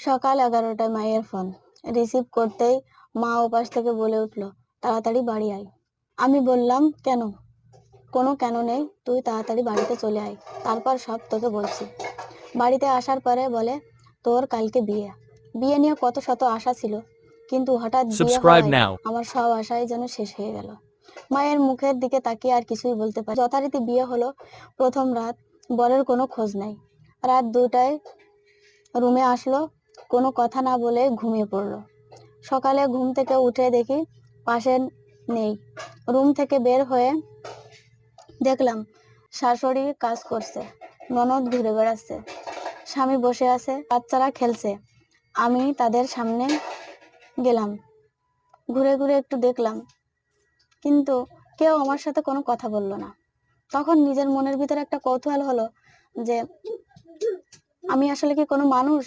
সকাল 11টায় মায়ের phone receive করতেই মা ওপাশ থেকে বলে উঠলো, তাড়াতাড়ি বাড়ি আয়। আমি বললাম, কেন? কোনো কেন নেই, তুই তাড়াতাড়ি বাড়িতে চলে আয়, তারপর সব তোকে বলছি। বাড়িতে আসার পরে বলে, তোর কালকে বিয়ে। বিয়ে নিয়ে কত শত আশা ছিল, কিন্তু হঠাৎ বিয়ে হওয়ায় আমার সব আশাই যেন শেষ হয়ে গেল। মায়ের মুখের দিকে তাকিয়ে আর কিছুই বলতে পারি। যথারীতি বিয়ে হলো। প্রথম রাত, বরের কোনো খোঁজ নাই। রাত 2টায় রুমে আসলো, কোনো কথা না বলে ঘুমিয়ে পড়লো। সকালে ঘুম থেকে উঠে দেখি পাশে নেই। রুম থেকে বের হয়ে দেখলাম শাশুড়ি কাজ করছে, ননদ ঘুরে বেড়াচ্ছে, স্বামী বসে আছে, বাচ্চারা খেলছে। আমি তাদের সামনে গেলাম, ঘুরে ঘুরে একটু দেখলাম, কিন্তু কেউ আমার সাথে কোনো কথা বললো না। তখন নিজের মনের ভিতরে একটা কৌতূহল হলো যে আমি আসলে কি কোনো মানুষ,